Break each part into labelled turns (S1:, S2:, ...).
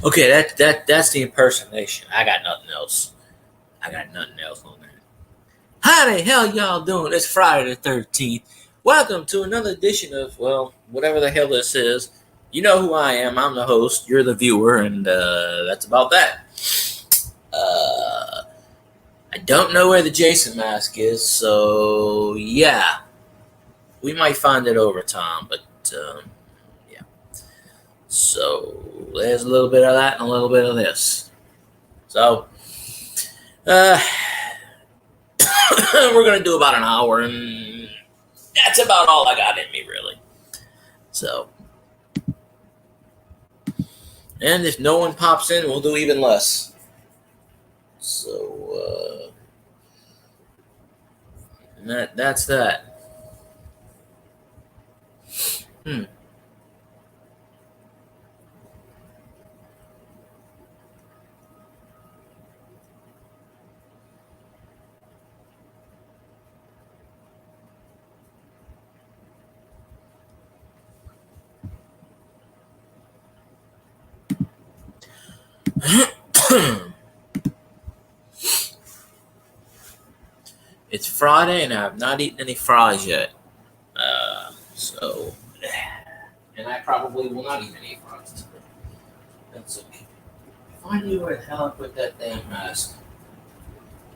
S1: Okay, that's the impersonation. I got nothing else. I got nothing else on that. How the hell y'all doing? It's Friday the 13th. Welcome to another edition of, well, whatever the hell this is. You know who I am. I'm the host. You're the viewer, and that's about that. Uh, I don't know where the Jason mask is, so yeah, we might find it over time, but yeah. So there's a little bit of that and a little bit of this. So uh, we're gonna do about an hour, and that's about all I got in me, really. So, and if no one pops in, we'll do even less. So that's that. Hmm. It's Friday, and I have not eaten any fries yet. So, and I probably will not eat any fries today. That's okay. Find me where the hell I put that damn mask.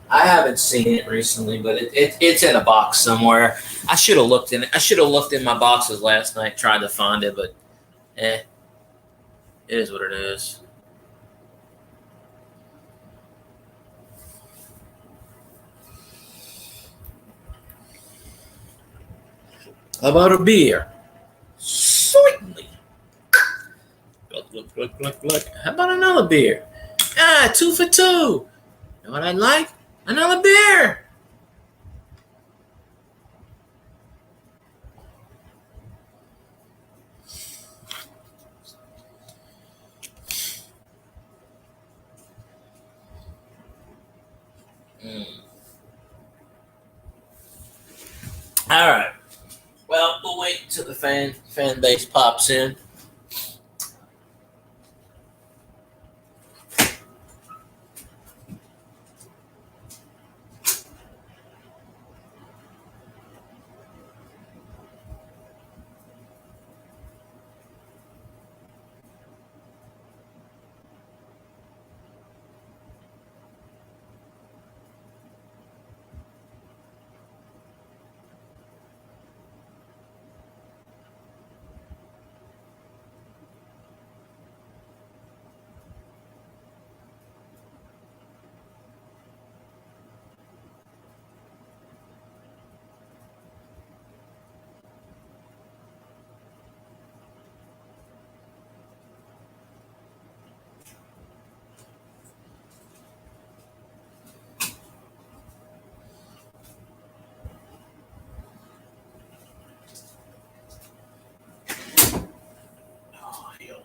S1: I haven't seen it recently, but it's in a box somewhere. I should have looked in it. I should have looked in my boxes last night, tried to find it, but it is what it is. How about a beer? Certainly. Look. How about another beer? Ah, two for two. You know what I'd like? Another beer. Mm. All right. Well, we'll wait until the fan base pops in. Oh, hell.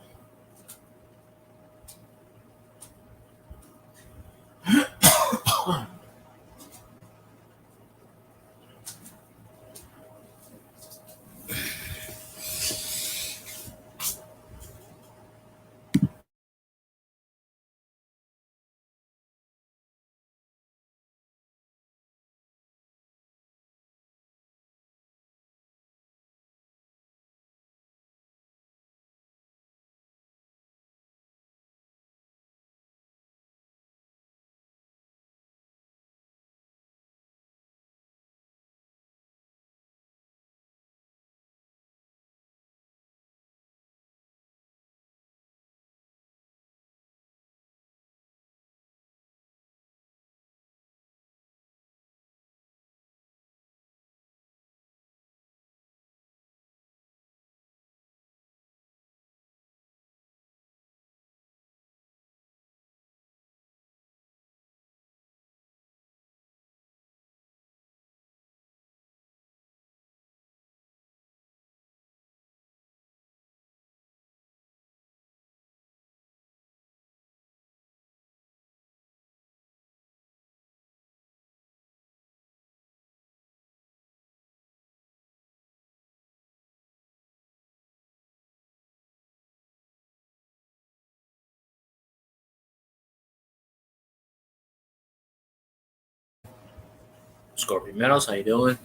S1: Scorpion Meadows, how you doing?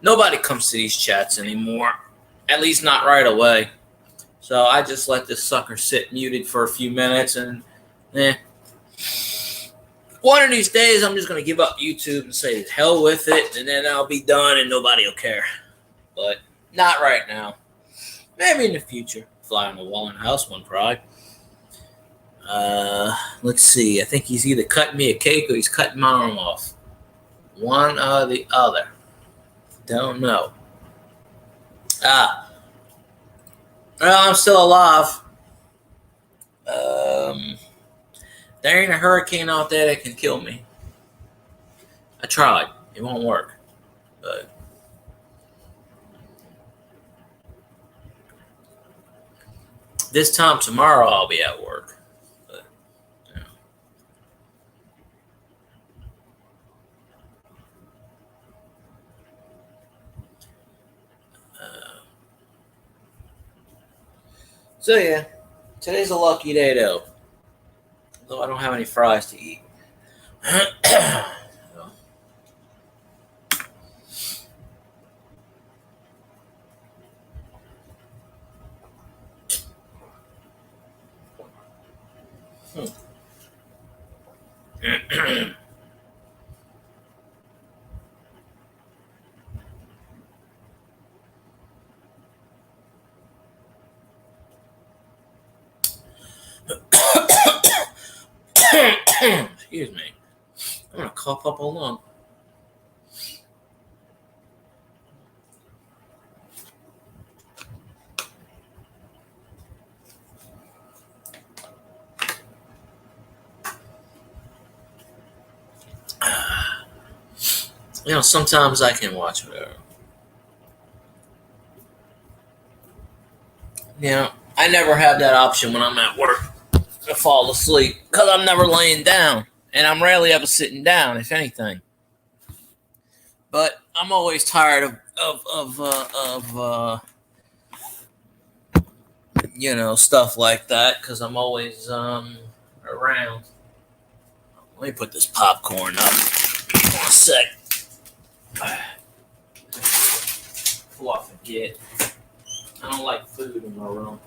S1: Nobody comes to these chats anymore. At least not right away. So I just let this sucker sit muted for a few minutes and one of these days I'm just going to give up YouTube and say hell with it, and then I'll be done and nobody will care. But not right now. Maybe in the future. Fly on the wall in the house, one pride. Let's see. I think he's either cutting me a cake or he's cutting my arm off. One or the other. Don't know. Well, I'm still alive. There ain't a hurricane out there that can kill me. I tried. It won't work. But this time tomorrow I'll be at work. But, you know. So yeah, today's a lucky day though. Though I don't have any fries to eat. Excuse me. I'm gonna cough up a lung. You know, sometimes I can watch whatever. You know, I never have that option when I'm at work to fall asleep because I'm never laying down, and I'm rarely ever sitting down, if anything. But I'm always tired of you know, stuff like that because I'm always around. Let me put this popcorn up for a sec. Before I forget, I don't like food in my room.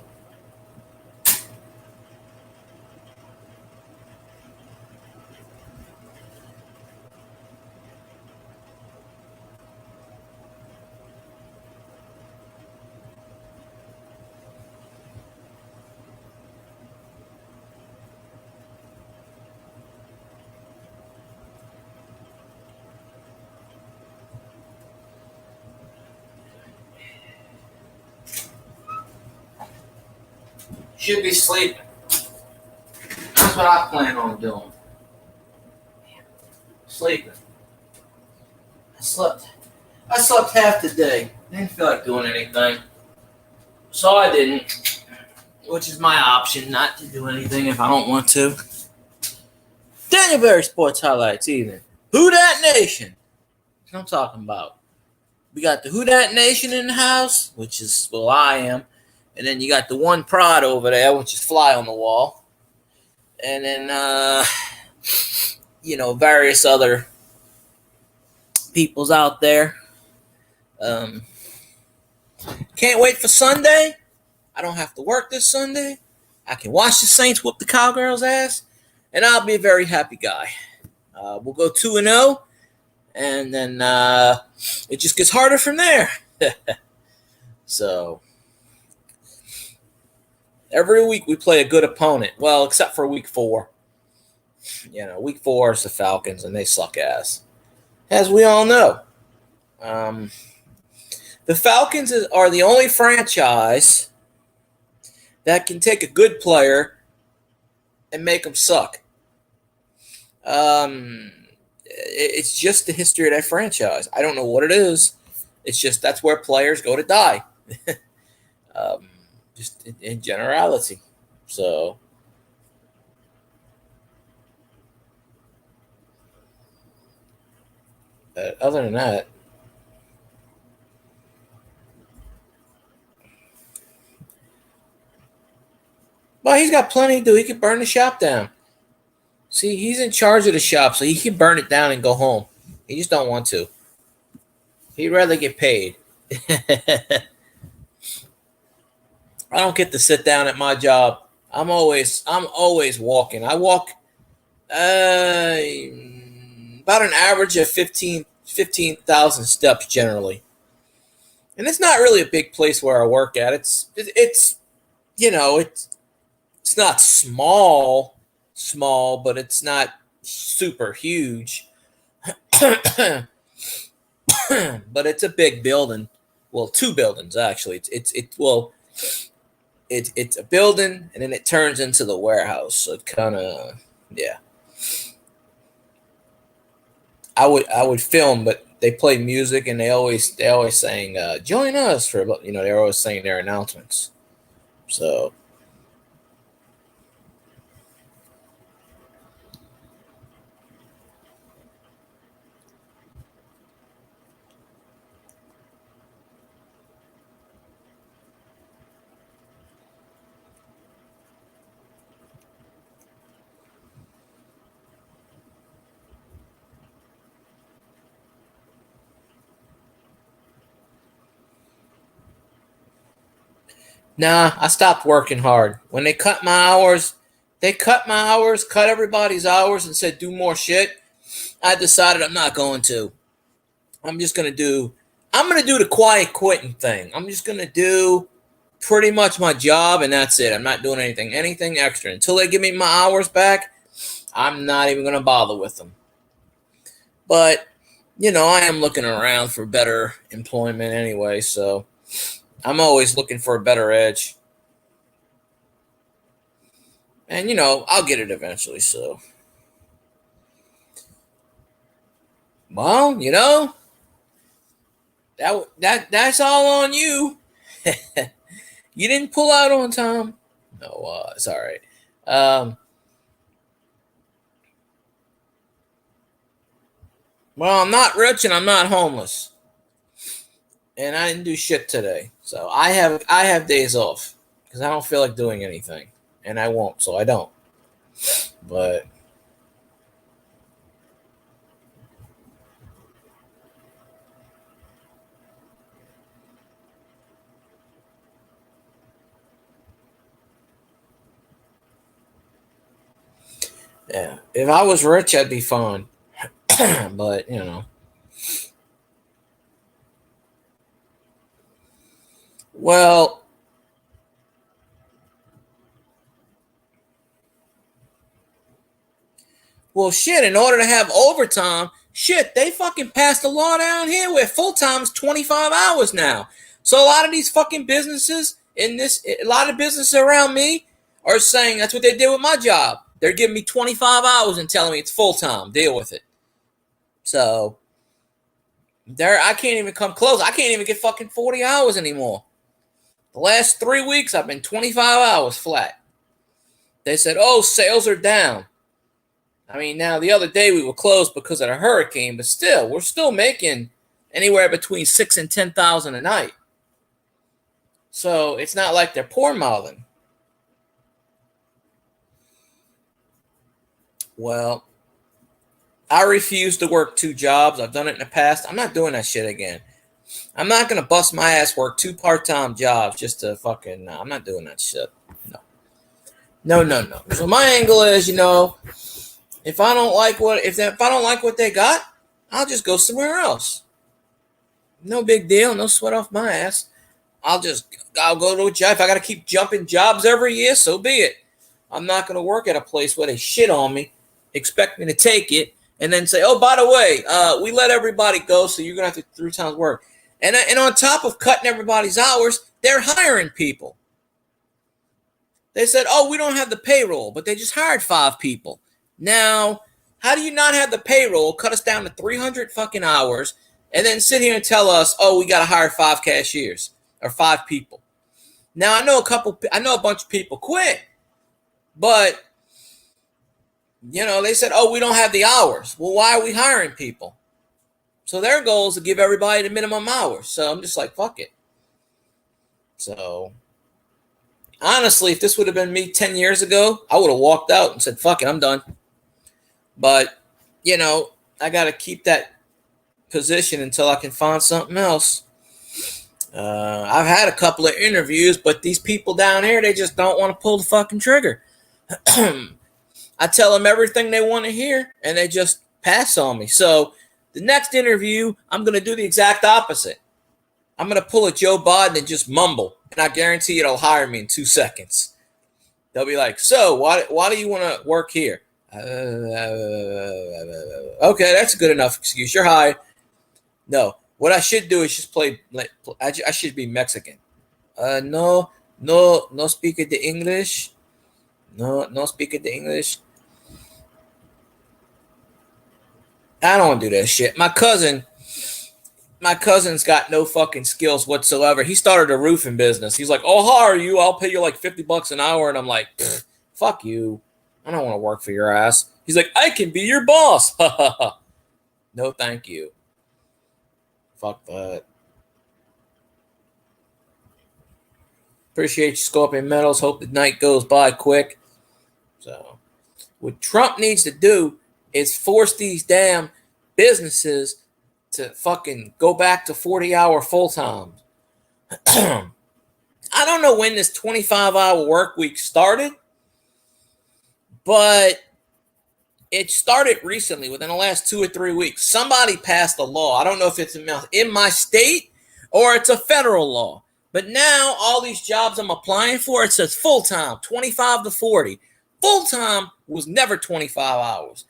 S1: Should be sleeping. That's what I plan on doing. Sleeping. I slept half the day. Didn't feel like doing anything. So I didn't. Which is my option, not to do anything if I don't want to. Daniel Berry Sports Highlights evening. Who Dat Nation? That's what I'm talking about. We got the Who Dat Nation in the house, which is, well, I am. And then you got the one prod over there, which is Fly on the Wall. And then, you know, various other peoples out there. Can't wait for Sunday. I don't have to work this Sunday. I can watch the Saints whoop the Cowgirls' ass. And I'll be a very happy guy. We'll go 2-0. And then it just gets harder from there. So every week we play a good opponent. Well, except for week 4. You know, week 4 is the Falcons, and they suck ass. As we all know. The Falcons are the only franchise that can take a good player and make them suck. It's just the history of that franchise. I don't know what it is. It's just that's where players go to die. Just in generality. So, other than that, well, he's got plenty to do. He can burn the shop down. See, he's in charge of the shop, so he can burn it down and go home. He just don't want to. He'd rather get paid. I don't get to sit down at my job. I'm always walking. I walk about an average of 15,000 steps generally. And it's not really a big place where I work at. It's it's not small, but it's not super huge. But it's a big building. Well, two buildings actually. It's a building and then it turns into the warehouse. So it kind of yeah. I would film, but they play music and they always saying join us for they're always saying their announcements. So nah, I stopped working hard. When they cut my hours, cut everybody's hours and said do more shit. I decided I'm not going to. I'm just gonna do the quiet quitting thing. I'm just gonna do pretty much my job and that's it. I'm not doing anything extra. Until they give me my hours back, I'm not even gonna bother with them. But I am looking around for better employment anyway, so I'm always looking for a better edge. And I'll get it eventually, so well, that's all on you. You didn't pull out on time. No, it's all right. Well, I'm not rich and I'm not homeless, and I didn't do shit today. So I have days off because I don't feel like doing anything, and I won't. So I don't. But yeah, if I was rich, I'd be fine. But well, shit. In order to have overtime, shit, they fucking passed a law down here where full time is 25 hours now. So a lot of these fucking businesses a lot of businesses around me are saying that's what they did with my job. They're giving me 25 hours and telling me it's full time. Deal with it. So I can't even come close. I can't even get fucking 40 hours anymore. The last 3 weeks, I've been 25 hours flat. They said, oh, sales are down. I mean, now the other day we were closed because of the hurricane, but still, we're still making anywhere between 6 and 10,000 a night. So it's not like they're poor mouthing. Well, I refuse to work 2 jobs. I've done it in the past. I'm not doing that shit again. I'm not gonna bust my ass work 2 part-time jobs just to fucking. No, I'm not doing that shit. No. No. So my angle is, if I don't like what they got, I'll just go somewhere else. No big deal. No sweat off my ass. I'll go to a job. If I got to keep jumping jobs every year, so be it. I'm not going to work at a place where they shit on me, expect me to take it, and then say, oh, by the way, we let everybody go, so you're going to have to 3 times work. And on top of cutting everybody's hours, they're hiring people. They said, oh, we don't have the payroll, but they just hired 5 people. Now, how do you not have the payroll, cut us down to 300 fucking hours, and then sit here and tell us, oh, we got to hire 5 cashiers or 5 people? Now, I know a bunch of people quit, but, they said, oh, we don't have the hours. Well, why are we hiring people? So their goal is to give everybody the minimum hours. So I'm just like, fuck it. So honestly, if this would have been me 10 years ago, I would have walked out and said, fuck it, I'm done. But, I got to keep that position until I can find something else. I've had a couple of interviews, but these people down here, they just don't want to pull the fucking trigger. I tell them everything they want to hear, and they just pass on me. So the next interview, I'm going to do the exact opposite. I'm going to pull a Joe Biden and just mumble, and I guarantee you they'll hire me in 2 seconds. They'll be like, so why do you want to work here? Okay, that's a good enough excuse. You're hired. No, what I should do is just play. I should be Mexican. No speak the English. No speak the English. I don't want to do that shit. My cousin's got no fucking skills whatsoever. He started a roofing business. He's like, "Oh, how are you? I'll pay you like $50 an hour." And I'm like, "Fuck you. I don't want to work for your ass." He's like, "I can be your boss." No, thank you. Fuck that. Appreciate you, Scorpion Metals. Hope the night goes by quick. So, what Trump needs to do is force these damn businesses to fucking go back to 40-hour full time. I don't know when this 25-hour work week started, but it started recently, within the last 2 or 3 weeks. Somebody passed a law. I don't know if it's in my state or it's a federal law. But now all these jobs I'm applying for, it says full-time, 25 to 40. Full-time was never 25 hours.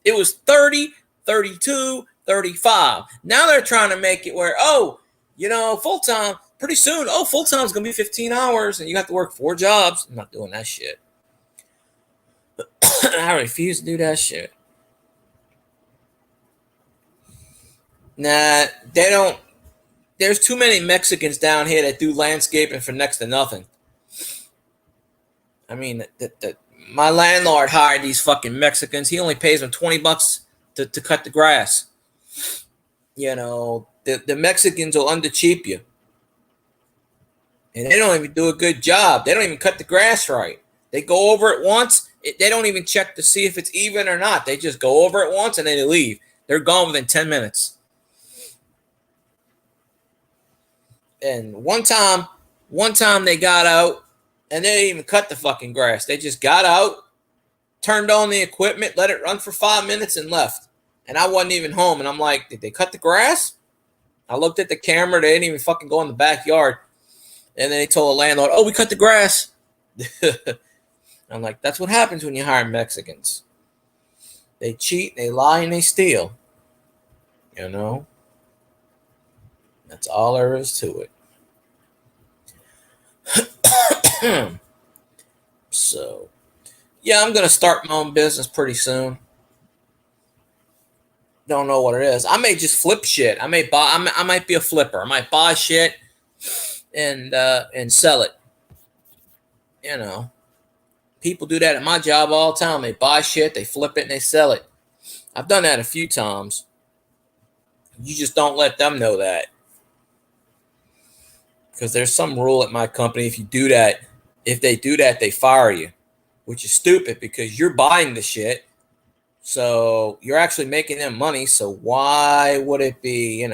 S1: It was 30, 32, 35. Now they're trying to make it where, full-time, pretty soon, full-time is going to be 15 hours and you have to work 4 jobs. I'm not doing that shit. I refuse to do that shit. Nah, they don't. There's too many Mexicans down here that do landscaping for next to nothing. I mean, my landlord hired these fucking Mexicans. He only pays them $20 to cut the grass. The Mexicans will undercheap you. And they don't even do a good job. They don't even cut the grass right. They go over it once. They don't even check to see if it's even or not. They just go over it once and then they leave. They're gone within 10 minutes. And one time they got out and they didn't even cut the fucking grass. They just got out, turned on the equipment, let it run for 5 minutes and left. And I wasn't even home. And I'm like, did they cut the grass? I looked at the camera. They didn't even fucking go in the backyard. And then they told the landlord, we cut the grass. I'm like, that's what happens when you hire Mexicans. They cheat, they lie, and they steal. That's all there is to it. So, yeah, I'm going to start my own business pretty soon. Don't know what it is. I may just flip shit. I might be a flipper. I might buy shit and sell it. People do that at my job all the time. They buy shit, they flip it, and they sell it. I've done that a few times. You just don't let them know that. Because there's some rule at my company. If they do that, they fire you. Which is stupid because you're buying the shit. So you're actually making them money. So why would it be,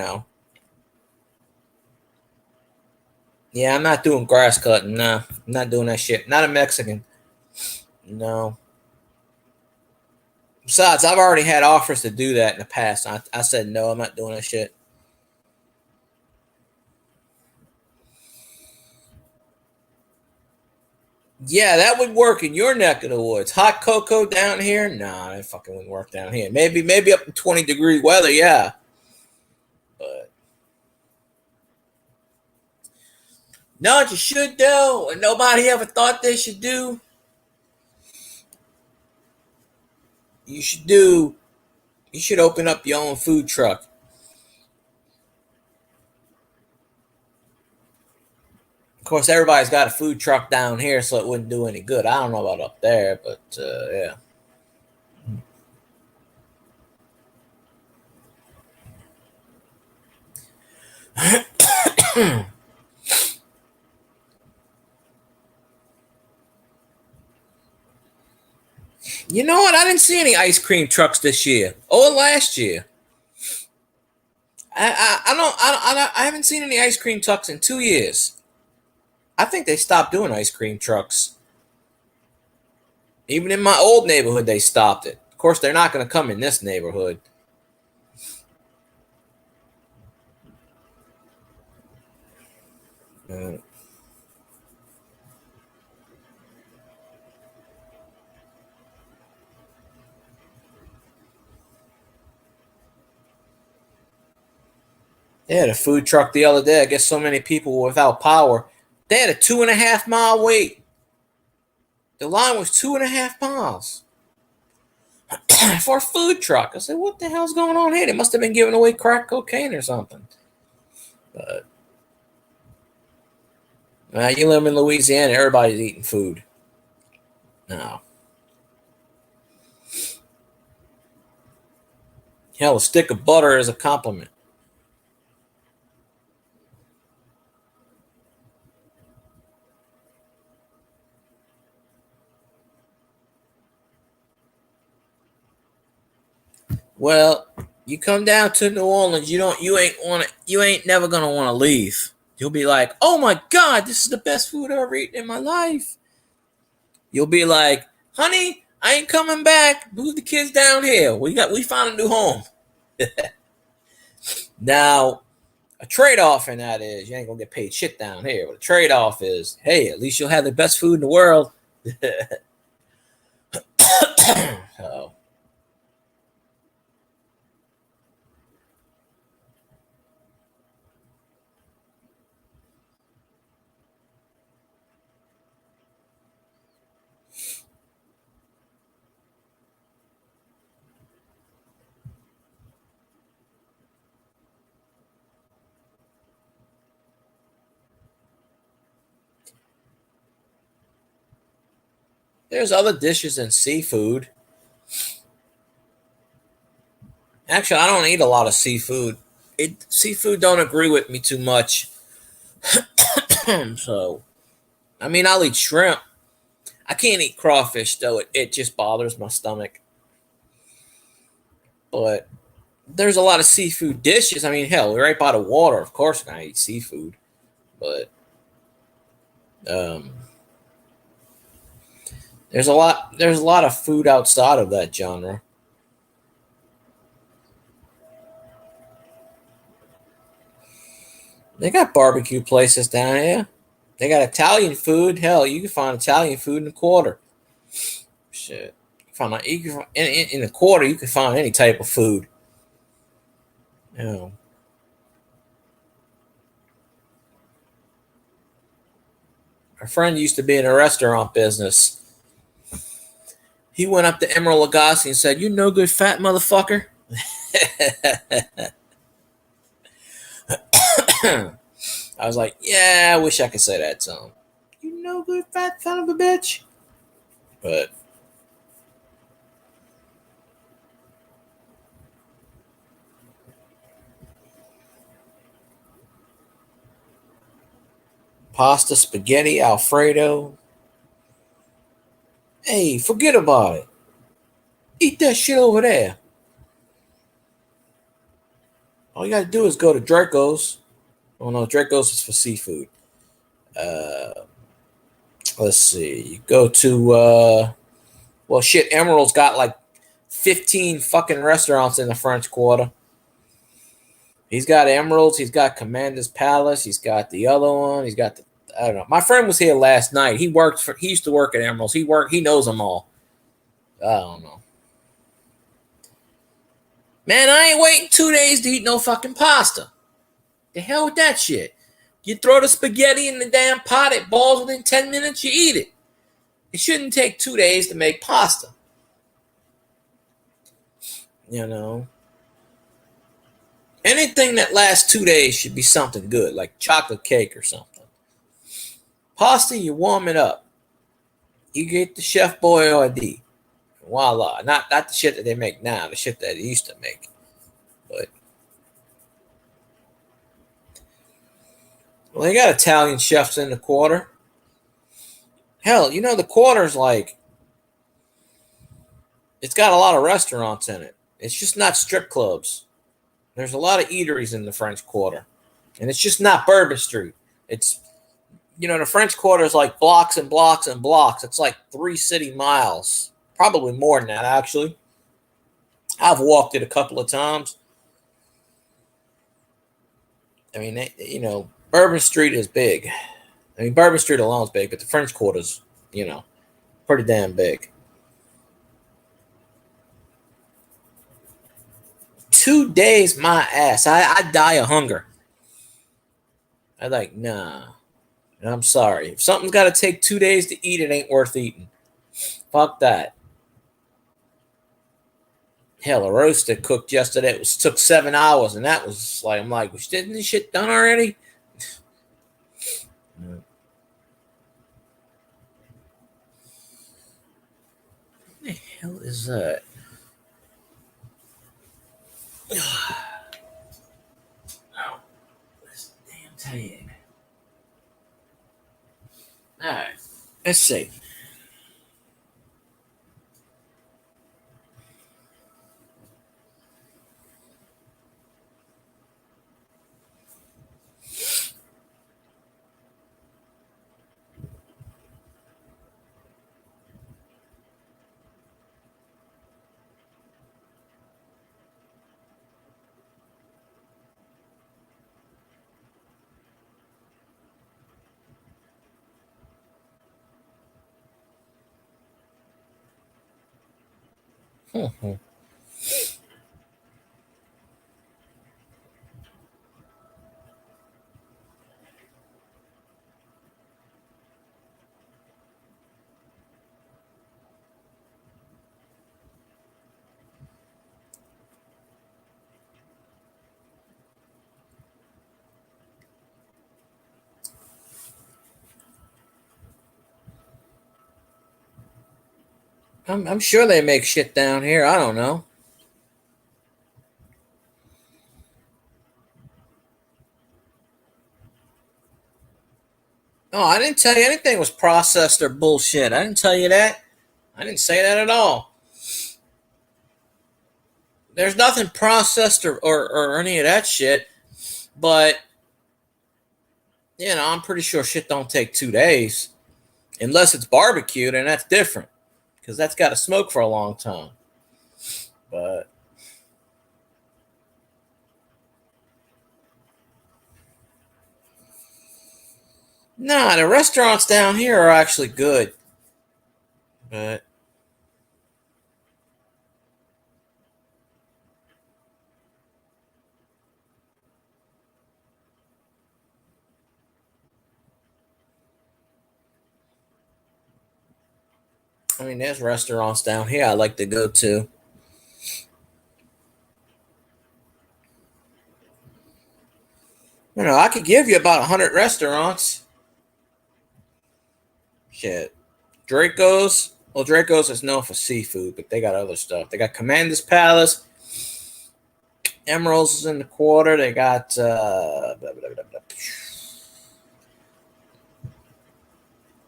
S1: Yeah, I'm not doing grass cutting. No, I'm not doing that shit. Not a Mexican. No. Besides, I've already had offers to do that in the past. I said, no, I'm not doing that shit. Yeah, that would work in your neck of the woods. Hot cocoa down here? Nah, that fucking wouldn't work down here. Maybe up to 20-degree weather, yeah. But no, you should do, and nobody ever thought they should do. You should open up your own food truck. Of course, everybody's got a food truck down here, so it wouldn't do any good. I don't know about up there, but yeah. You know what? I didn't see any ice cream trucks this year or last year. I haven't seen any ice cream trucks in 2 years. I think they stopped doing ice cream trucks. Even in my old neighborhood, they stopped it. Of course, they're not going to come in this neighborhood. Uh, they had a food truck the other day. I guess so many people were without power. They had a 2.5 mile wait. The line was 2.5 miles for a food truck. I said, "What the hell's going on here? They must have been giving away crack cocaine or something." But you live in Louisiana, everybody's eating food. No, hell, a stick of butter is a compliment. Well, you come down to New Orleans, you ain't never gonna want to leave. You'll be like, "Oh my God, this is the best food I've ever eaten in my life." You'll be like, "Honey, I ain't coming back. Move the kids down here. We found a new home." Now, a trade off in that is you ain't gonna get paid shit down here. But a trade off is, hey, at least you'll have the best food in the world. So, there's other dishes than seafood. Actually, I don't eat a lot of seafood. Seafood don't agree with me too much. So, I mean, I'll eat shrimp. I can't eat crawfish though. It just bothers my stomach. But there's a lot of seafood dishes. I mean, hell, we're right by the water. Of course, I eat seafood. But um, There's a lot of food outside of that genre. They got barbecue places down here. They got Italian food. Hell, you can find Italian food in a quarter. Shit, in a quarter. You can find any type of food. You know, our friend used to be in a restaurant business. He went up to Emeril Lagasse and said, "You no good fat motherfucker." I was like, "Yeah, I wish I could say that to him. You no good fat son of a bitch." But pasta, spaghetti, Alfredo. Hey, forget about it. Eat that shit over there. All you gotta do is go to Draco's. Oh no, Draco's is for seafood. Uh, let's see. You go to well, shit. Emerald's got like 15 fucking restaurants in the French Quarter. He's got Emerald's. He's got Commander's Palace. He's got the other one. He's got the I don't know. My friend was here last night. He used to work at Emerald's. He knows them all. I don't know. Man, I ain't waiting 2 days to eat no fucking pasta. The hell with that shit. You throw the spaghetti in the damn pot, it boils within 10 minutes, you eat it. It shouldn't take 2 days to make pasta. You know? Anything that lasts 2 days should be something good, like chocolate cake or something. Pasta, you warm it up. You get the Chef Boyardee. Voila. Not the shit that they make now, the shit that they used to make. But well, they got Italian chefs in the Quarter. Hell, the Quarter's like it's got a lot of restaurants in it. It's just not strip clubs. There's a lot of eateries in the French Quarter, and it's just not Bourbon Street. It's the French Quarter is like blocks and blocks and blocks. It's like 3 city miles, probably more than that actually. I've walked it a couple of times. I mean, Bourbon Street is big. I mean, Bourbon Street alone is big, but the French Quarter's, pretty damn big. 2 days, my ass. I die of hunger. I like, nah. I'm sorry. If something's got to take 2 days to eat, it ain't worth eating. Fuck that. Hell, a roast that cooked yesterday took 7 hours, and that was like, I'm like, isn't this shit done already? What the hell is that? Oh, this damn tag. All right, let's see. I'm sure they make shit down here. I don't know. Oh, I didn't tell you anything was processed or bullshit. I didn't tell you that. I didn't say that at all. There's nothing processed or any of that shit. But, I'm pretty sure shit don't take 2 days. Unless it's barbecued, and that's different. Because that's got to smoke for a long time. But, nah, the restaurants down here are actually good. But, I mean, there's restaurants down here I like to go to. I could give you about 100 restaurants. Shit. Draco's. Well, Draco's is known for seafood, but they got other stuff. They got Commander's Palace. Emerald's is in the Quarter. They got blah, blah, blah,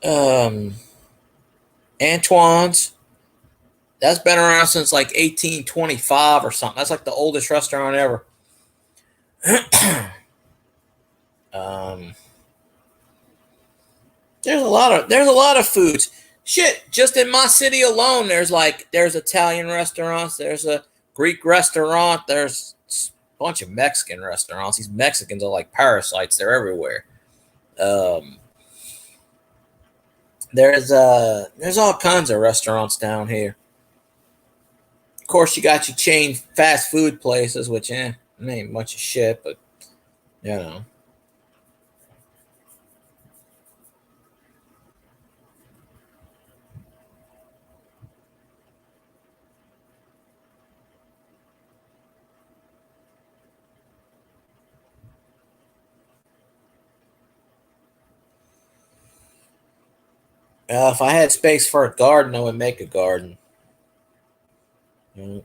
S1: blah. Antoine's. That's been around since like 1825 or something. That's like the oldest restaurant ever. um, there's a lot of foods. Shit, just in my city alone, there's Italian restaurants, there's a Greek restaurant, there's a bunch of Mexican restaurants. These Mexicans are like parasites; they're everywhere. Um, there's all kinds of restaurants down here. Of course, you got your chain fast food places, which ain't much of shit, but you know. If I had space for a garden, I would make a garden. Mm.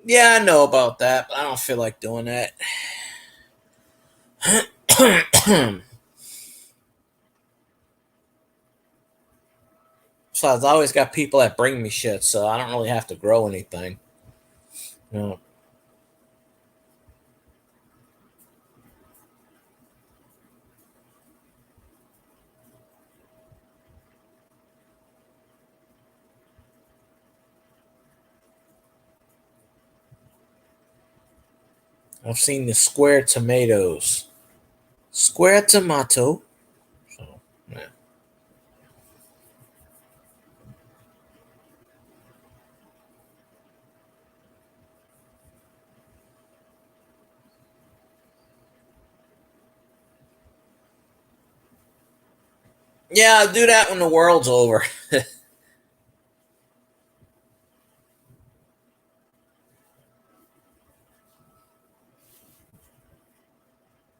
S1: Yeah, I know about that, but I don't feel like doing that. Besides, I always got people that bring me shit, so I don't really have to grow anything. You know, I've seen the square tomatoes. Square tomato. So, yeah. Yeah, I'll do that when the world's over.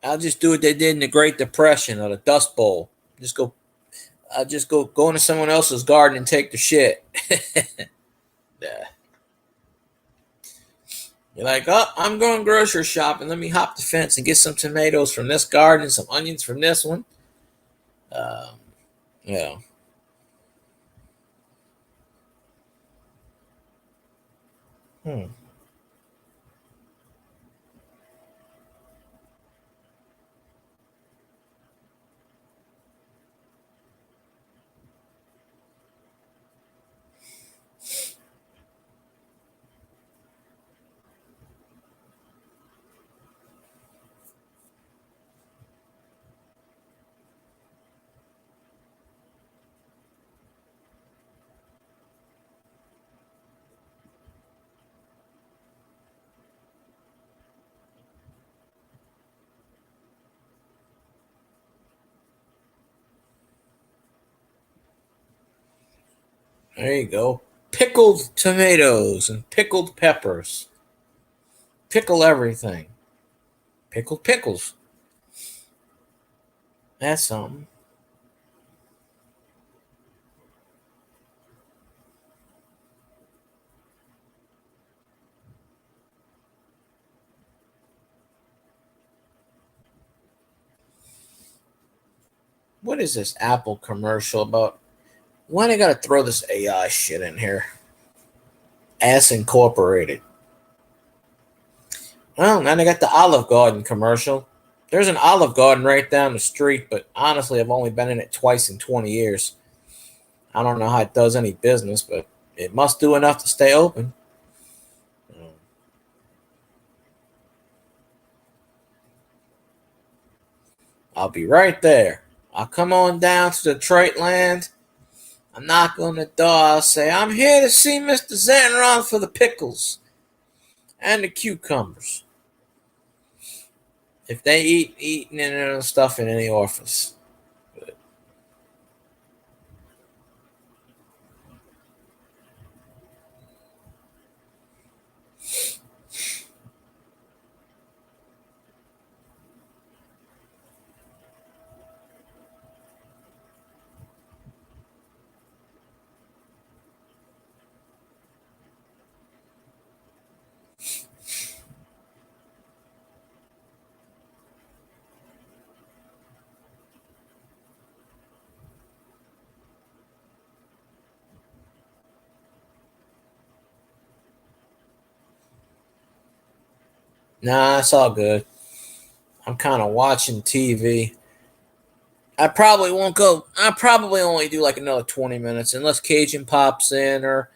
S1: I'll just do what they did in the Great Depression or the Dust Bowl. Just go. I'll just go into someone else's garden and take the shit. Yeah. You're like, oh, I'm going grocery shopping. Let me hop the fence and get some tomatoes from this garden, some onions from this one. Um, yeah. Hmm. There you go. Pickled tomatoes and pickled peppers. Pickle everything. Pickled pickles. That's something. What is this Apple commercial about? Why they gotta throw this AI shit in here? Ass Incorporated. Well, now they got the Olive Garden commercial. There's an Olive Garden right down the street, but honestly, I've only been in it twice in 20 years. I don't know how it does any business, but it must do enough to stay open. I'll be right there. I'll come on down to Detroit land. I'll knock on the door. I'll say, I'm here to see Mr. Zenron for the pickles and the cucumbers. If they eating and stuff in any office. Nah, it's all good. I'm kind of watching TV. I probably won't go. I probably only do like another 20 minutes unless Cajun pops in or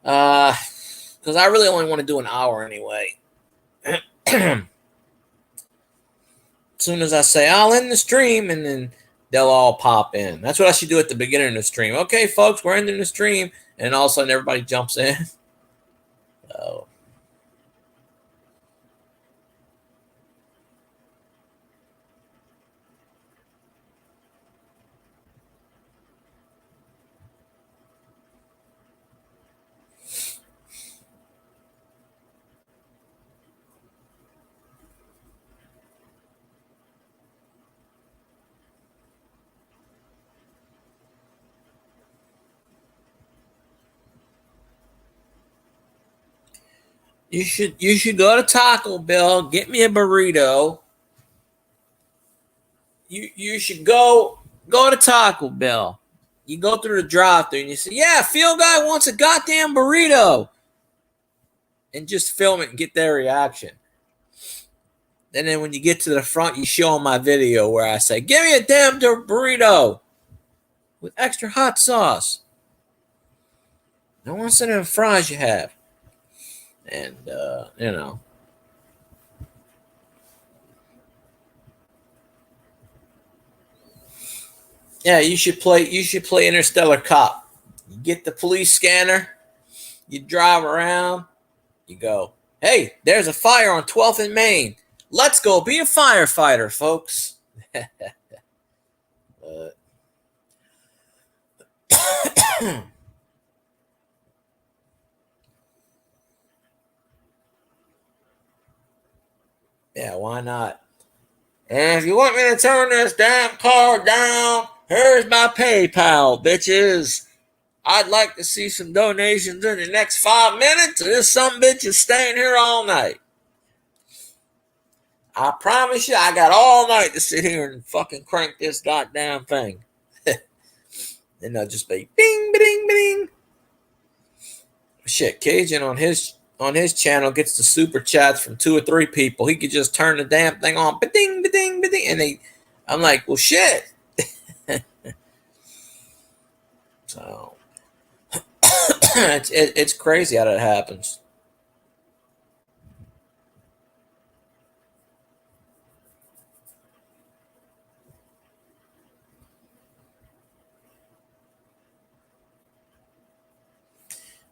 S1: because I really only want to do an hour anyway. As soon as I say I'll end the stream, and then they'll all pop in. That's what I should do at the beginning of the stream. Okay, folks, we're ending the stream, and all of a sudden everybody jumps in. Oh, You should go to Taco Bell, get me a burrito. You should go to Taco Bell. You go through the drive-thru and you say, "Yeah, Field Guy wants a goddamn burrito," and just film it and get their reaction. And then when you get to the front, you show them my video where I say, "Give me a damn burrito with extra hot sauce. No one said the fries you have." And yeah, you should play Interstellar Cop. You get the police scanner, you drive around, you go, "Hey, there's a fire on 12th and Main. Let's go be a firefighter, folks." Yeah, why not? And if you want me to turn this damn car down, here's my PayPal, bitches. I'd like to see some donations in the next 5 minutes, or this some bitch is staying here all night. I promise you, I got all night to sit here and fucking crank this goddamn thing. And they'll just be bing, bing, bing. Shit, Cajun on his channel gets the super chats from 2 or 3 people. He could just turn the damn thing on, ba-ding, ba-ding, ba-ding, and I'm like, well, shit. So it's crazy how that happens.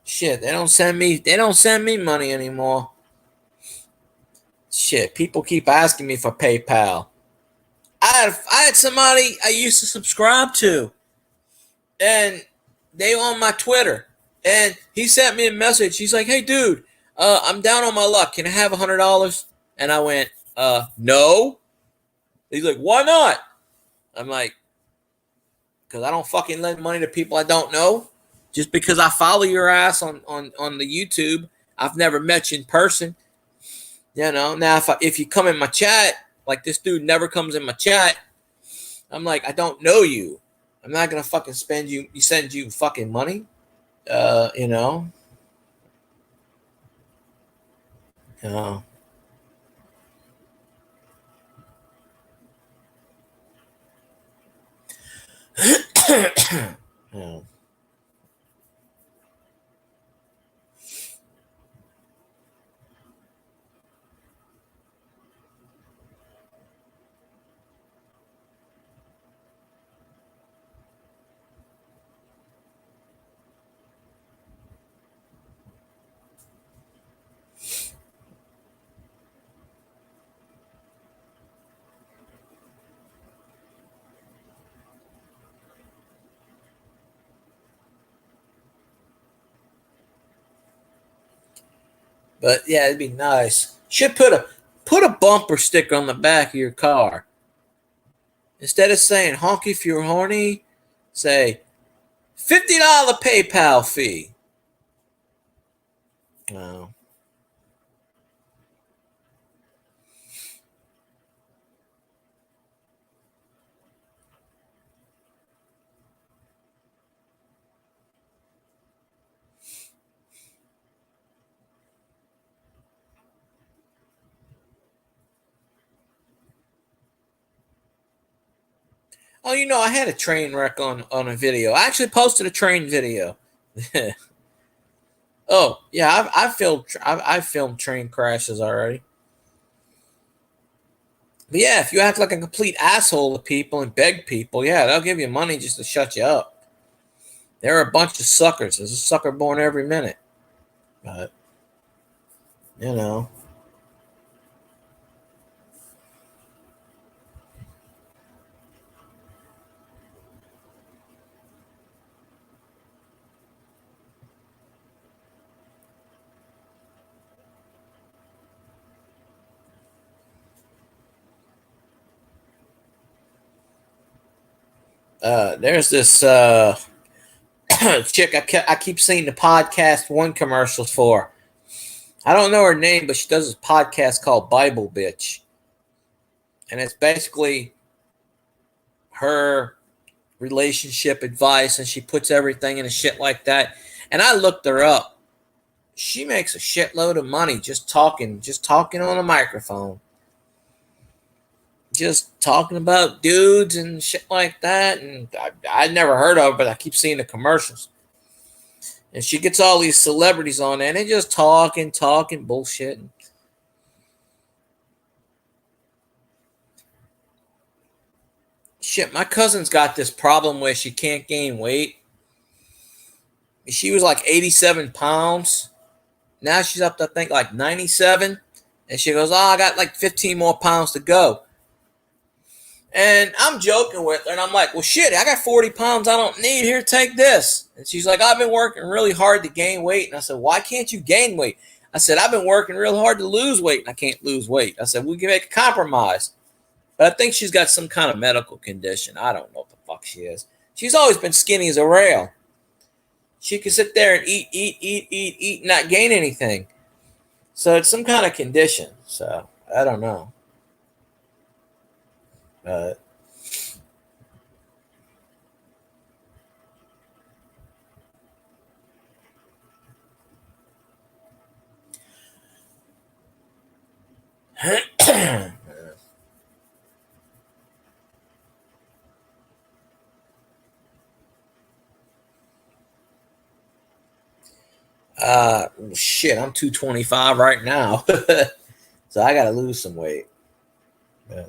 S1: Shit, they don't send me money anymore. Shit, people keep asking me for PayPal. I had somebody I used to subscribe to, and they on my Twitter, and he sent me a message. He's like, "Hey, dude, I'm down on my luck. Can I have $100?" And I went, "No." He's like, "Why not?" I'm like, "Because I don't fucking lend money to people I don't know. Just because I follow your ass on the YouTube, I've never met you in person. Now if you come in my chat, like this dude never comes in my chat, I'm like, I don't know you. I'm not gonna fucking send you fucking money. You know. You know. Yeah. But yeah, it'd be nice. Should put a bumper sticker on the back of your car. Instead of saying honk if you're horny, say $50 PayPal fee. Oh. Oh, I had a train wreck on a video. I actually posted a train video. Oh yeah, I've filmed train crashes already. But yeah, if you act like a complete asshole to people and beg people, yeah, they'll give you money just to shut you up. They're a bunch of suckers. There's a sucker born every minute. But you know. There's this chick I keep seeing the podcast one commercials for. I don't know her name, but she does this podcast called Bible Bitch. And it's basically her relationship advice, and she puts everything in a shit like that. And I looked her up. She makes a shitload of money just talking on a microphone. Just talking about dudes and shit like that. And I'd never heard of her, but I keep seeing the commercials. And she gets all these celebrities on there, and they just talking bullshit. Shit, my cousin's got this problem where she can't gain weight. She was like 87 pounds. Now she's up to, I think, like 97. And she goes, I got like 15 more pounds to go. And I'm joking with her, and I'm like, well, shit, I got 40 pounds I don't need. Here, take this. And she's like, I've been working really hard to gain weight. And I said, why can't you gain weight? I said, I've been working real hard to lose weight, and I can't lose weight. I said, we can make a compromise. But I think she's got some kind of medical condition. I don't know what the fuck she is. She's always been skinny as a rail. She can sit there and eat, not gain anything. So it's some kind of condition. So I don't know. Shit, I'm 225 right now. So I gotta lose some weight. Yeah.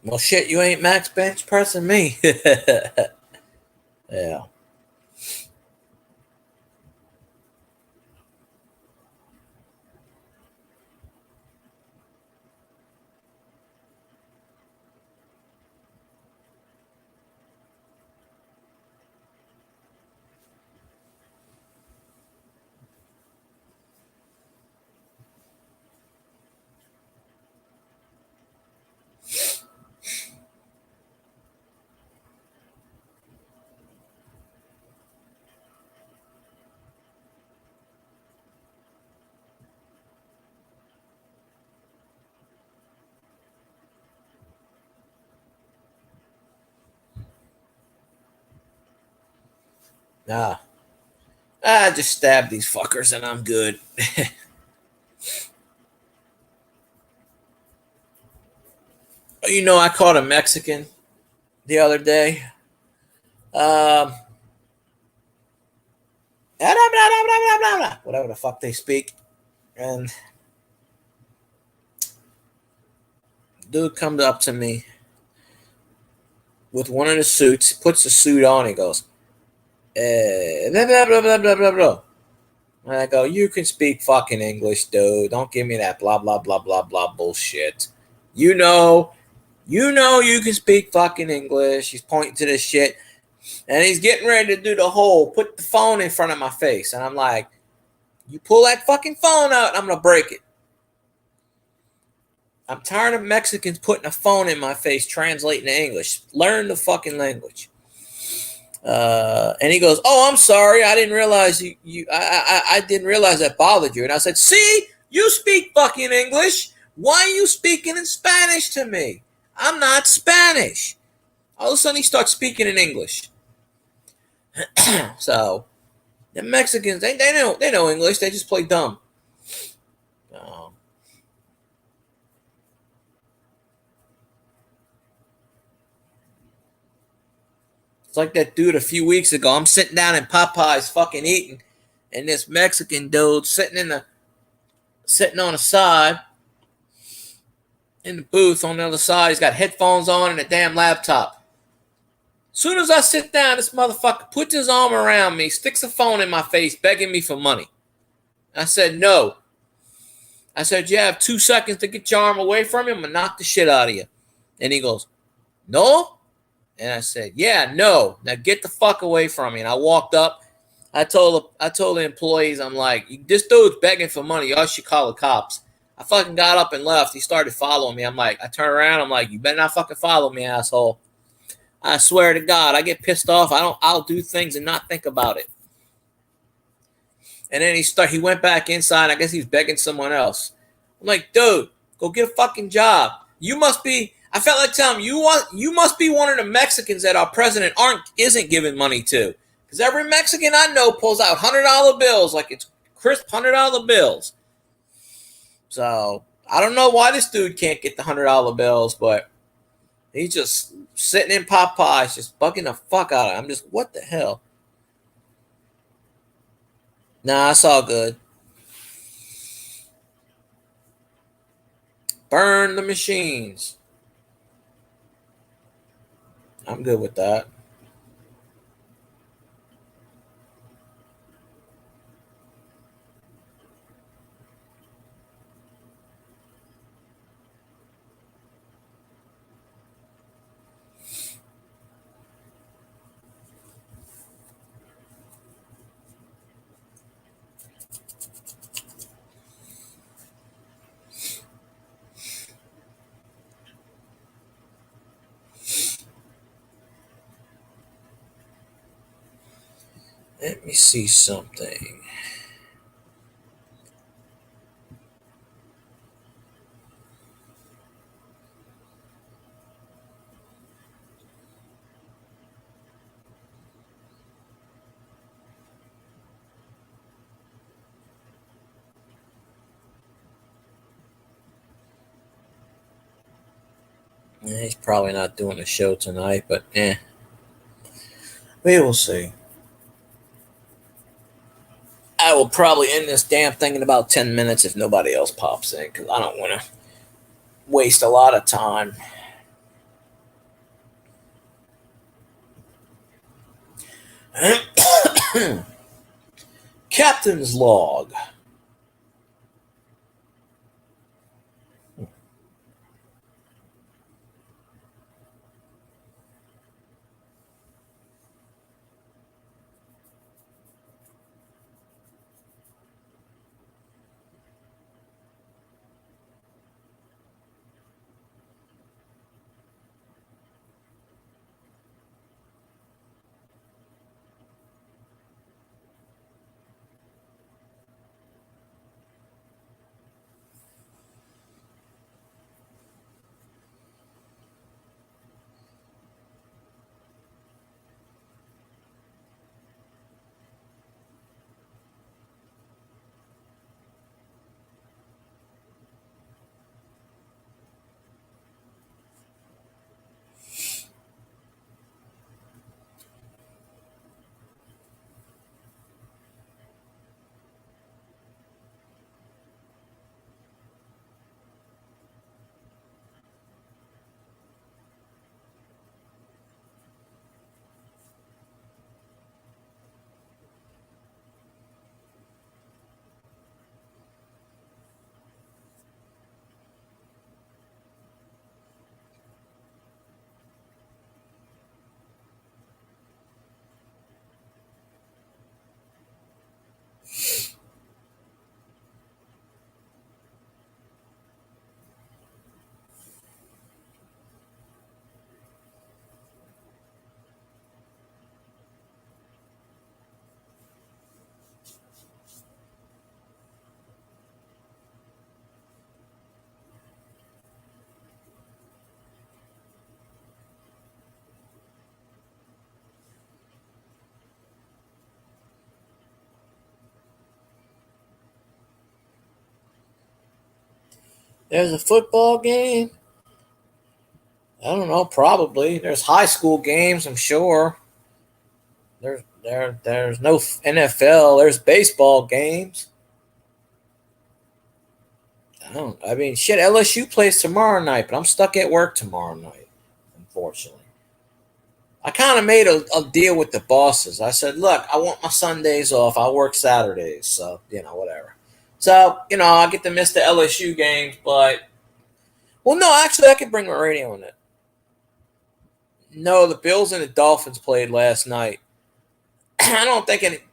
S1: Well, shit, you ain't max bench pressing me. Yeah. Nah. I just stab these fuckers and I'm good. You know, I caught a Mexican the other day. Um, whatever the fuck they speak. And dude comes up to me with one of the suits, puts the suit on, and goes, blah, blah, blah, blah, blah, blah, blah. And I go, you can speak fucking English, dude. Don't give me that blah, blah, blah, blah, blah bullshit. You know you can speak fucking English. He's pointing to this shit. And he's getting ready to do the whole put the phone in front of my face. And I'm like, you pull that fucking phone out, I'm going to break it. I'm tired of Mexicans putting a phone in my face, translating to English. Learn the fucking language. And he goes, oh, I'm sorry. I didn't realize I didn't realize that bothered you. And I said, see, you speak fucking English. Why are you speaking in Spanish to me? I'm not Spanish. All of a sudden he starts speaking in English. So the Mexicans, they know English. They just play dumb. It's like that dude a few weeks ago. I'm sitting down in Popeyes fucking eating, and this Mexican dude sitting on the side in the booth on the other side. He's got headphones on and a damn laptop. As soon as I sit down, this motherfucker puts his arm around me, sticks a phone in my face, begging me for money. I said, no. I said, you have 2 seconds to get your arm away from him and knock the shit out of you. And he goes, no? And I said, yeah, no. Now get the fuck away from me. And I walked up. I told the employees, I'm like, this dude's begging for money. Y'all should call the cops. I fucking got up and left. He started following me. I'm like, I turn around. I'm like, you better not fucking follow me, asshole. I swear to God, I get pissed off. I'll do things and not think about it. And then he went back inside. I guess he's begging someone else. I'm like, dude, go get a fucking job. You must be. I felt like telling him, you must be one of the Mexicans that our president isn't giving money to. Because every Mexican I know pulls out $100 bills like it's crisp $100 bills. So I don't know why this dude can't get the $100 bills, but he's just sitting in Popeyes, just bugging the fuck out of him. I'm just, what the hell? Nah, it's all good. Burn the machines. I'm good with that. Let me see something. He's probably not doing the show tonight, but we will see. I will probably end this damn thing in about 10 minutes if nobody else pops in, because I don't want to waste a lot of time. Captain's log. There's a football game. I don't know. Probably there's high school games. I'm sure. There's no NFL. There's baseball games. I mean, shit. LSU plays tomorrow night, but I'm stuck at work tomorrow night, unfortunately. I kind of made a deal with the bosses. I said, look, I want my Sundays off. I work Saturdays, so whatever. So I get to miss the LSU games, but well, no, actually, I could bring my radio in it. No, the Bills and the Dolphins played last night. I don't think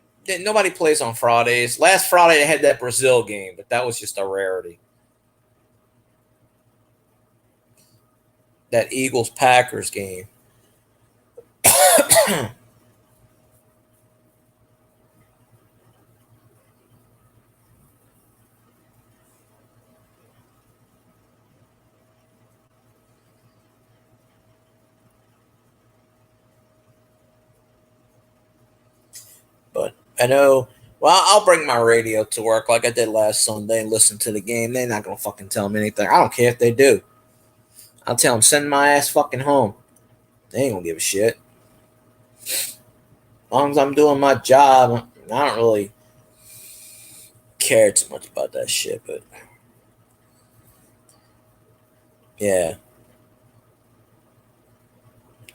S1: nobody plays on Fridays. Last Friday they had that Brazil game, but that was just a rarity. That Eagles Packers game. But I know. Well, I'll bring my radio to work like I did last Sunday and listen to the game. They're not gonna fucking tell me anything. I don't care if they do. I'll tell them send my ass fucking home. They ain't gonna give a shit. As long as I'm doing my job, I don't really care too much about that shit. But yeah,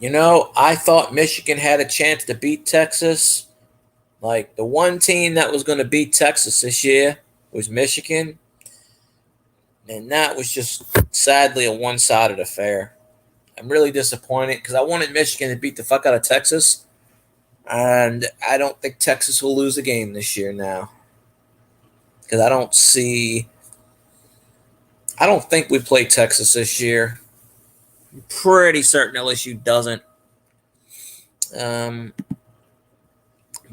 S1: I thought Michigan had a chance to beat Texas. Like the one team that was going to beat Texas this year was Michigan, and that was just sadly a one-sided affair. I'm really disappointed because I wanted Michigan to beat the fuck out of Texas, and I don't think Texas will lose a game this year now because I don't think we play Texas this year. I'm pretty certain LSU doesn't.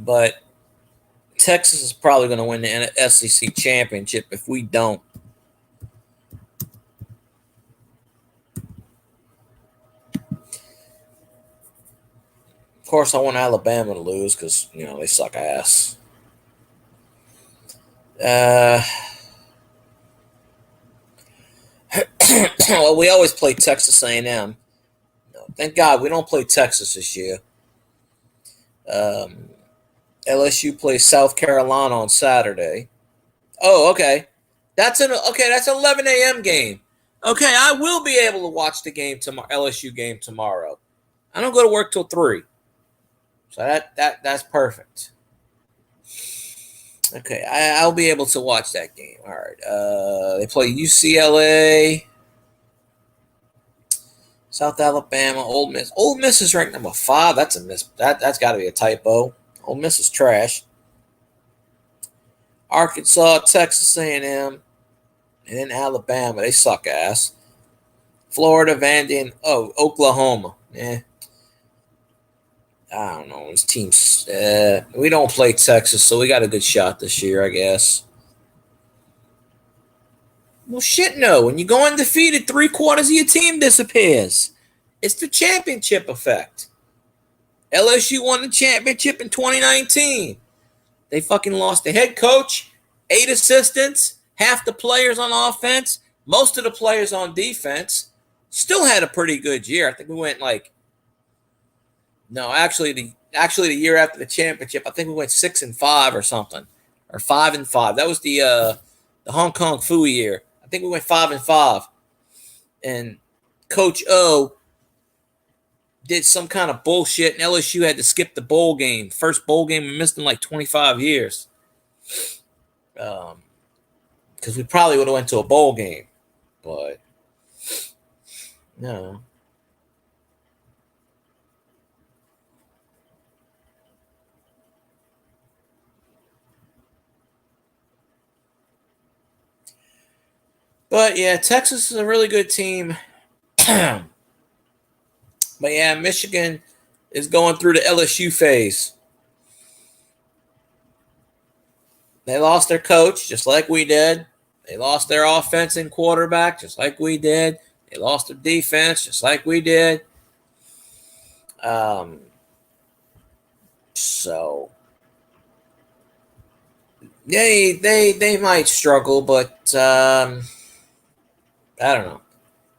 S1: But Texas is probably going to win the SEC championship if we don't. Of course, I want Alabama to lose because, they suck ass. Well, we always play Texas A&M. No, thank God we don't play Texas this year. LSU plays South Carolina on Saturday. Oh, okay. That's an 11 a.m. game. Okay, I will be able to watch the game tomorrow. LSU game tomorrow. I don't go to work till 3, so that's perfect. Okay, I'll be able to watch that game. All right. They play UCLA, South Alabama, Ole Miss. Ole Miss is ranked number 5. That's a miss. That's got to be a typo. Ole Miss is trash. Arkansas, Texas A&M, and then Alabama. They suck ass. Florida, Vandy, and Oklahoma. I don't know. These teams. We don't play Texas, so we got a good shot this year, I guess. Well, shit, no. When you go undefeated, 3/4 of your team disappears. It's the championship effect. LSU won the championship in 2019. They fucking lost the head coach, 8 assistants, half the players on offense, most of the players on defense. Still had a pretty good year. I think we went the year after the championship, I think we went 6-5 or something, or 5-5. That was the Hong Kong Fu year. I think we went 5-5, and Coach O did some kind of bullshit, and LSU had to skip the bowl game. First bowl game we missed in like 25 years. Because we probably would have went to a bowl game, but no. But yeah, Texas is a really good team. But yeah, Michigan is going through the LSU phase. They lost their coach just like we did. They lost their offense and quarterback just like we did. They lost their defense just like we did. So they might struggle, but I don't know.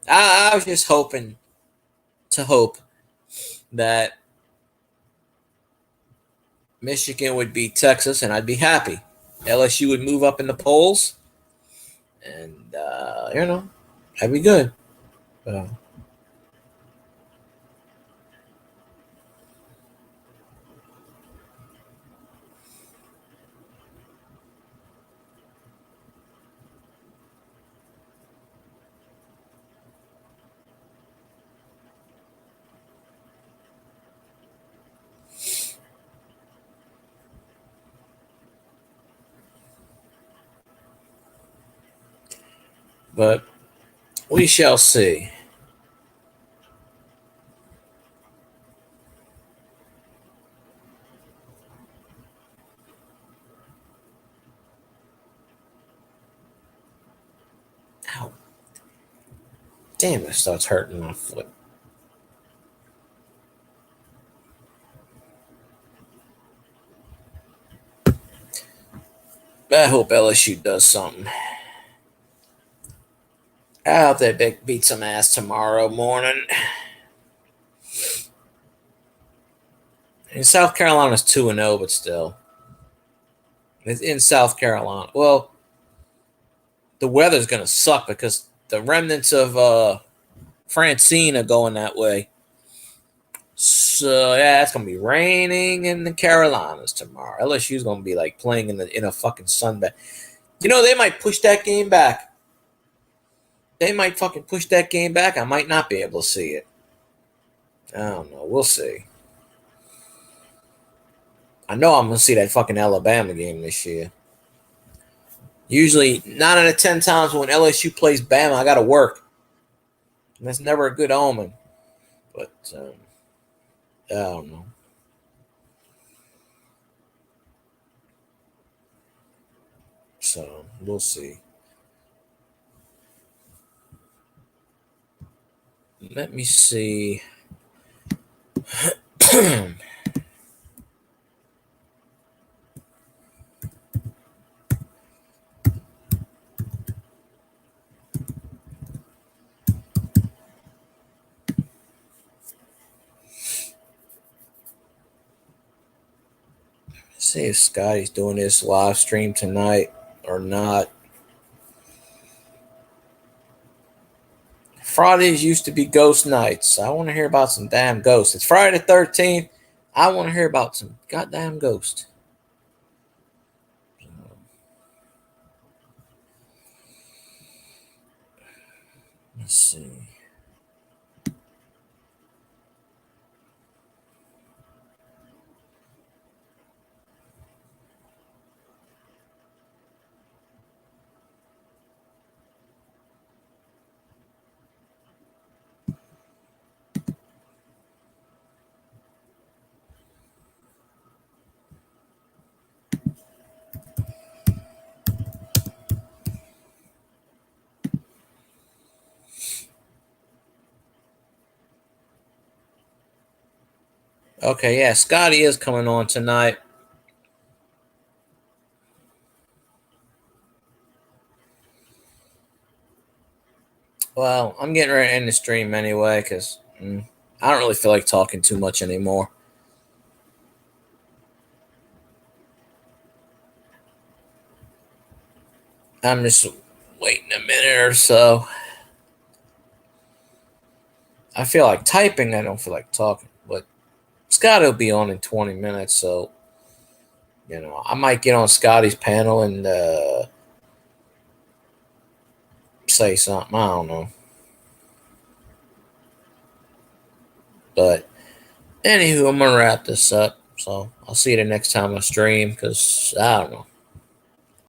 S1: I was just hoping that Michigan would beat Texas, and I'd be happy. LSU would move up in the polls, and that'd be good. But we shall see. Ow. Damn, it starts hurting my foot. I hope LSU does something. I hope they beat some ass tomorrow morning. And South Carolina's 2-0, but still. It's in South Carolina. Well, the weather's going to suck because the remnants of Francine are going that way. So yeah, it's gonna be raining in the Carolinas tomorrow. LSU's gonna be like playing in a fucking sunbed. You know, they might push that game back. They might fucking push that game back. I might not be able to see it. I don't know. We'll see. I know I'm gonna see that fucking Alabama game this year. Usually, 9 out of 10 times when LSU plays Bama, I gotta work. And that's never a good omen. But I don't know. So we'll see. Let me see. See if Scotty's doing this live stream tonight or not. Fridays used to be ghost nights. I want to hear about some damn ghosts. It's Friday the 13th. I want to hear about some goddamn ghost. Let's see. Okay, yeah, Scotty is coming on tonight. Well, I'm getting ready to end the stream anyway because I don't really feel like talking too much anymore. I'm just waiting a minute or so. I feel like typing. I don't feel like talking. But Scotty will be on in 20 minutes, so I might get on Scotty's panel and say something. I don't know. But anywho, I'm gonna wrap this up. So I'll see you the next time I stream because I don't know.